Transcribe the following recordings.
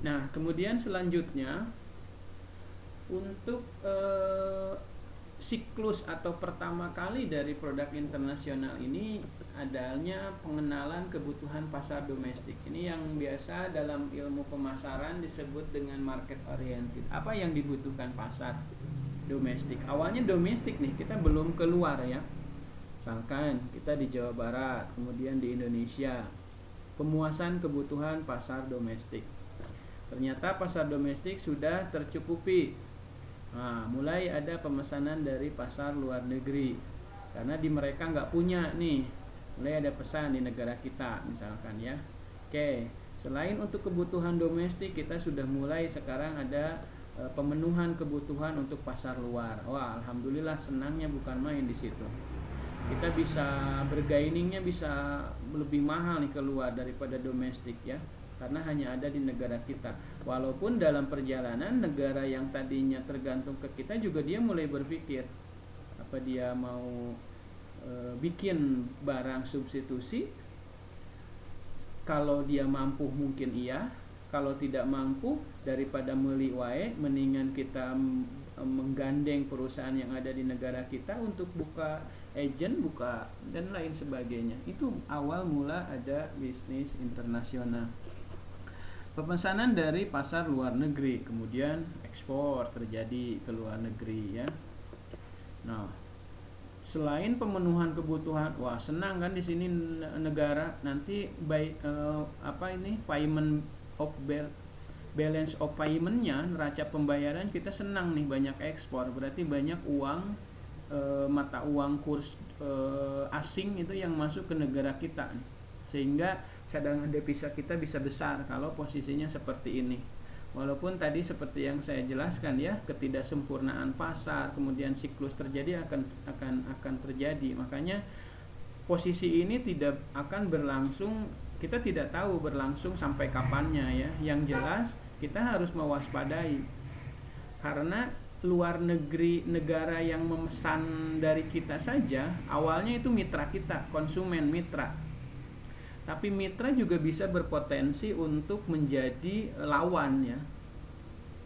Nah, kemudian selanjutnya untuk siklus atau pertama kali dari produk internasional ini adanya pengenalan kebutuhan pasar domestik. Ini yang biasa dalam ilmu pemasaran disebut dengan market oriented. Apa yang dibutuhkan pasar domestik? Awalnya domestik nih, kita belum keluar ya. Misalkan kita di Jawa Barat, kemudian di Indonesia, pemuasan kebutuhan pasar domestik. Ternyata pasar domestik sudah tercukupi. Nah, mulai ada pemesanan dari pasar luar negeri karena di mereka nggak punya nih, mulai ada pesan di negara kita misalkan ya. Oke, selain untuk kebutuhan domestik, kita sudah mulai sekarang ada pemenuhan kebutuhan untuk pasar luar. Wah, alhamdulillah, senangnya bukan main di situ. Kita bisa bergainingnya bisa lebih mahal nih keluar daripada domestik ya, karena hanya ada di negara kita. Walaupun dalam perjalanan negara yang tadinya tergantung ke kita juga dia mulai berpikir apa dia mau bikin barang substitusi. Kalau dia mampu mungkin iya, kalau tidak mampu daripada meuli wae mendingan kita menggandeng perusahaan yang ada di negara kita untuk buka agent, buka dan lain sebagainya. Itu awal mula ada bisnis internasional. Pemesanan dari pasar luar negeri, kemudian ekspor terjadi ke luar negeri ya. Nah, selain pemenuhan kebutuhan, wah senang kan di sini negara nanti payment of balance of paymentnya, neraca pembayaran kita senang nih, banyak ekspor, berarti banyak uang mata uang kurs asing itu yang masuk ke negara kita, sehingga cadangan devisa kita bisa besar kalau posisinya seperti ini. Walaupun tadi seperti yang saya jelaskan ya, ketidaksempurnaan pasar, kemudian siklus terjadi akan terjadi. Makanya posisi ini tidak akan berlangsung, kita tidak tahu berlangsung sampai kapannya ya. Yang jelas kita harus mewaspadai, karena luar negeri, negara yang memesan dari kita saja awalnya itu mitra kita, konsumen mitra. Tapi mitra juga bisa berpotensi untuk menjadi lawan ya.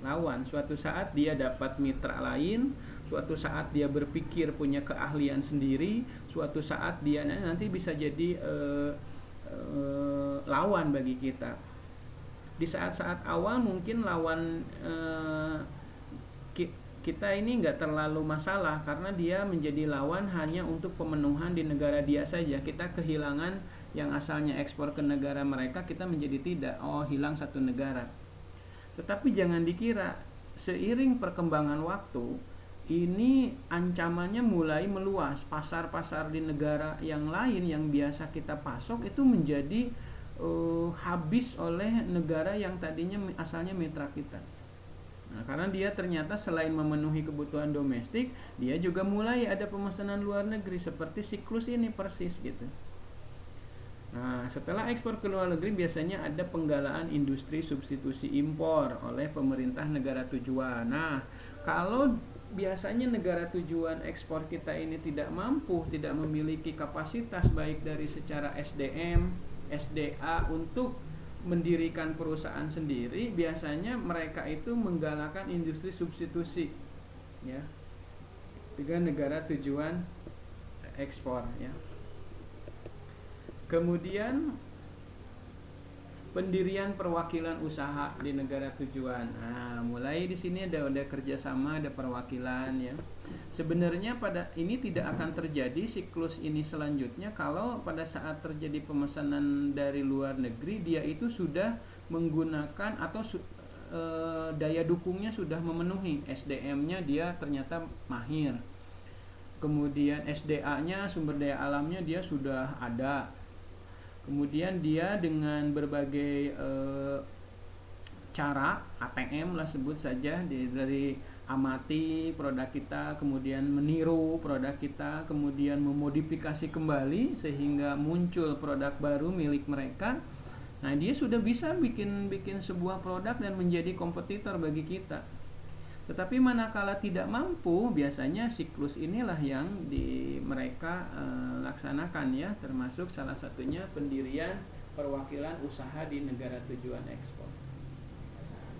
Lawan, suatu saat dia dapat mitra lain, suatu saat dia berpikir punya keahlian sendiri, suatu saat dia nanti bisa jadi lawan bagi kita. Di saat-saat awal mungkin lawan kita ini nggak terlalu masalah, karena dia menjadi lawan hanya untuk pemenuhan di negara dia saja. Kita kehilangan yang asalnya ekspor ke negara mereka, kita menjadi tidak, hilang satu negara. Tetapi jangan dikira seiring perkembangan waktu ini ancamannya mulai meluas. Pasar-pasar di negara yang lain yang biasa kita pasok itu menjadi habis oleh negara yang tadinya asalnya mitra kita. Nah, karena dia ternyata selain memenuhi kebutuhan domestik, dia juga mulai ada pemesanan luar negeri, seperti siklus ini persis gitu. Nah, setelah ekspor ke luar negeri biasanya ada penggalaan industri substitusi impor oleh pemerintah negara tujuan. Nah, kalau biasanya negara tujuan ekspor kita ini tidak mampu, tidak memiliki kapasitas baik dari secara SDM, SDA untuk mendirikan perusahaan sendiri, biasanya mereka itu menggalakkan industri substitusi ya, dengan negara tujuan ekspor ya. Kemudian pendirian perwakilan usaha di negara tujuan. Nah, mulai di sini ada kerjasama, ada perwakilan ya. Sebenarnya pada ini tidak akan terjadi siklus ini selanjutnya kalau pada saat terjadi pemesanan dari luar negeri dia itu sudah menggunakan atau daya dukungnya sudah memenuhi, SDM-nya dia ternyata mahir. Kemudian SDA-nya, sumber daya alamnya dia sudah ada. Kemudian dia dengan berbagai cara, ATM lah sebut saja, dari amati produk kita, kemudian meniru produk kita, kemudian memodifikasi kembali sehingga muncul produk baru milik mereka. Nah, dia sudah bisa bikin sebuah produk dan menjadi kompetitor bagi kita. Tetapi manakala tidak mampu, biasanya siklus inilah yang mereka laksanakan ya, termasuk salah satunya pendirian perwakilan usaha di negara tujuan ekspor.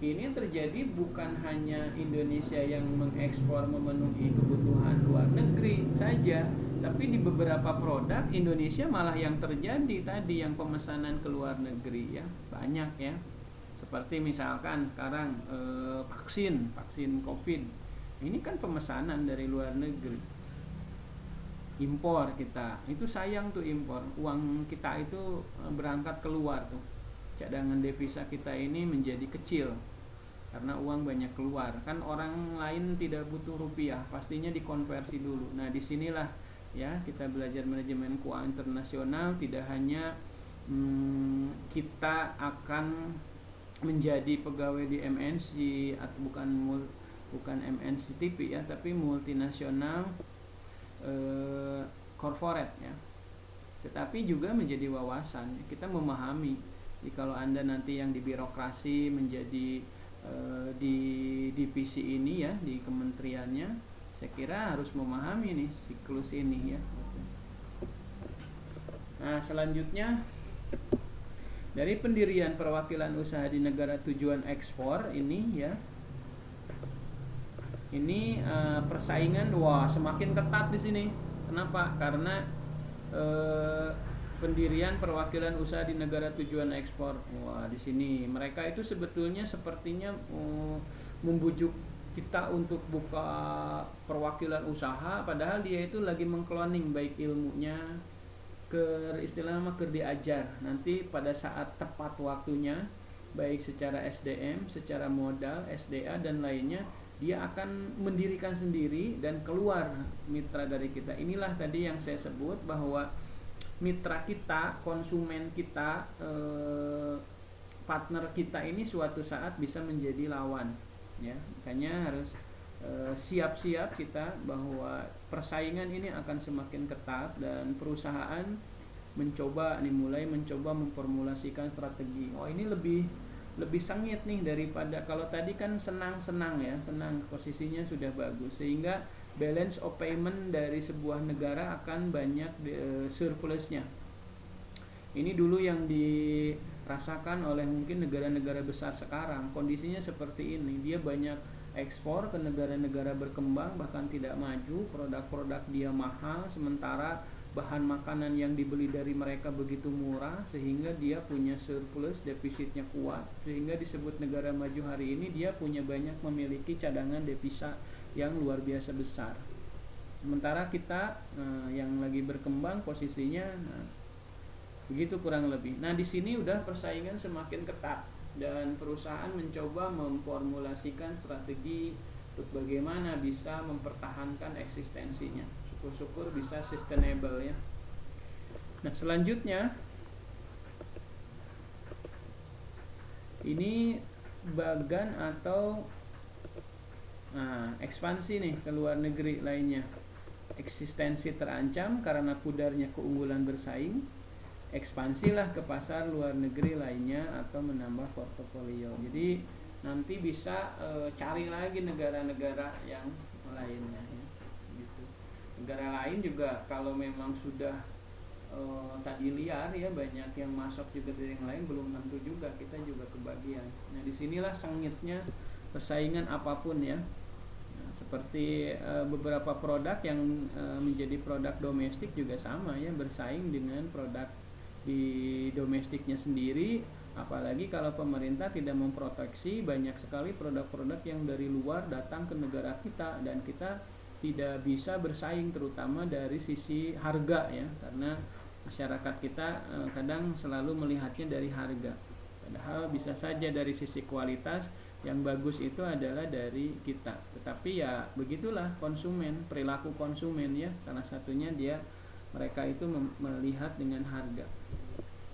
Ini yang terjadi bukan hanya Indonesia yang mengekspor memenuhi kebutuhan luar negeri saja, tapi di beberapa produk Indonesia malah yang terjadi tadi yang pemesanan ke luar negeri ya, banyak ya. Seperti misalkan sekarang vaksin COVID. Ini kan pemesanan dari luar negeri. Impor kita. Itu sayang tuh impor. Uang kita itu berangkat keluar tuh. Cadangan devisa kita ini menjadi kecil karena uang banyak keluar. Kan orang lain tidak butuh rupiah, pastinya dikonversi dulu. Nah, disinilah ya kita belajar manajemen keuangan internasional. Tidak hanya kita akan menjadi pegawai di MNC atau bukan MNC TV ya, tapi multinasional corporate ya. Tetapi juga menjadi wawasan. Kita memahami. Jadi kalau Anda nanti yang di birokrasi menjadi di divisi ini ya, di kementeriannya, saya kira harus memahami nih siklus ini ya. Nah, selanjutnya dari pendirian perwakilan usaha di negara tujuan ekspor ini ya. Ini persaingan semakin ketat di sini. Kenapa? Karena pendirian perwakilan usaha di negara tujuan ekspor. Di sini mereka itu sebetulnya sepertinya membujuk kita untuk buka perwakilan usaha, padahal dia itu lagi mengkloning baik ilmunya istilahnya diajar. Nanti pada saat tepat waktunya, baik secara SDM, secara modal, SDA dan lainnya, dia akan mendirikan sendiri dan keluar mitra dari kita. Inilah tadi yang saya sebut bahwa mitra kita, konsumen kita, partner kita ini suatu saat bisa menjadi lawan ya. Makanya harus siap-siap kita bahwa persaingan ini akan semakin ketat dan perusahaan mulai mencoba memformulasikan strategi. Ini lebih sengit nih daripada kalau tadi kan senang ya, posisinya sudah bagus sehingga balance of payment dari sebuah negara akan banyak surplusnya. Ini dulu yang dirasakan oleh mungkin negara-negara besar sekarang. Kondisinya seperti ini. Dia banyak ekspor ke negara-negara berkembang bahkan tidak maju, produk-produk dia mahal sementara bahan makanan yang dibeli dari mereka begitu murah sehingga dia punya surplus, defisitnya kuat, sehingga disebut negara maju hari ini. Dia punya banyak memiliki cadangan devisa yang luar biasa besar. Sementara kita yang lagi berkembang posisinya begitu kurang lebih. Nah, di sini udah persaingan semakin ketat dan perusahaan mencoba memformulasikan strategi untuk bagaimana bisa mempertahankan eksistensinya. Syukur-syukur bisa sustainable ya. Nah, selanjutnya ini bagan atau ekspansi nih ke luar negeri lainnya. Eksistensi terancam karena pudarnya keunggulan bersaing. Ekspansilah ke pasar luar negeri lainnya atau menambah portofolio. Jadi nanti bisa cari lagi negara-negara yang lainnya ya. Gitu. Negara lain juga kalau memang sudah tadi liar ya, banyak yang masuk juga dari yang lain, belum tentu juga kita juga kebagian. Nah, disinilah sengitnya persaingan apapun ya. Seperti beberapa produk yang menjadi produk domestik juga sama ya, bersaing dengan produk di domestiknya sendiri. Apalagi kalau pemerintah tidak memproteksi, banyak sekali produk-produk yang dari luar datang ke negara kita dan kita tidak bisa bersaing, terutama dari sisi harga ya, karena masyarakat kita kadang selalu melihatnya dari harga, padahal bisa saja dari sisi kualitas yang bagus itu adalah dari kita. Tetapi ya begitulah konsumen, perilaku konsumen ya. Salah satunya mereka itu melihat dengan harga.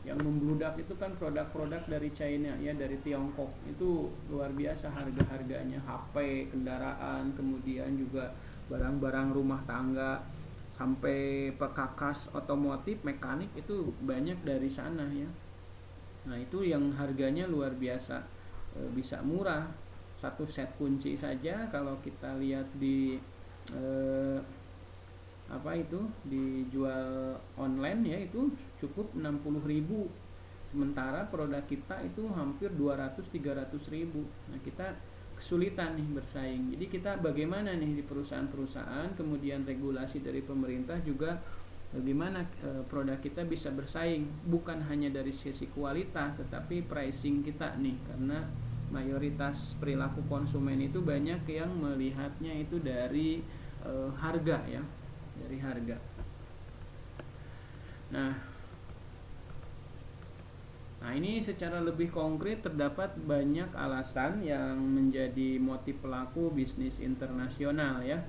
Yang membludak itu kan produk-produk dari China ya, dari Tiongkok. Itu luar biasa harga-harganya. HP, kendaraan, kemudian juga barang-barang rumah tangga, sampai perkakas otomotif, mekanik itu banyak dari sana ya. Nah, itu yang harganya luar biasa bisa murah. Satu set kunci saja kalau kita lihat di dijual online ya, itu cukup 60.000 sementara produk kita itu hampir 200-300 ribu. Nah, kita kesulitan nih bersaing. Jadi kita bagaimana nih di perusahaan-perusahaan, kemudian regulasi dari pemerintah juga bagaimana produk kita bisa bersaing, bukan hanya dari sisi kualitas tetapi pricing kita nih, karena mayoritas perilaku konsumen itu banyak yang melihatnya itu dari harga ya, dari harga. Nah, ini secara lebih konkret terdapat banyak alasan yang menjadi motif pelaku bisnis internasional ya.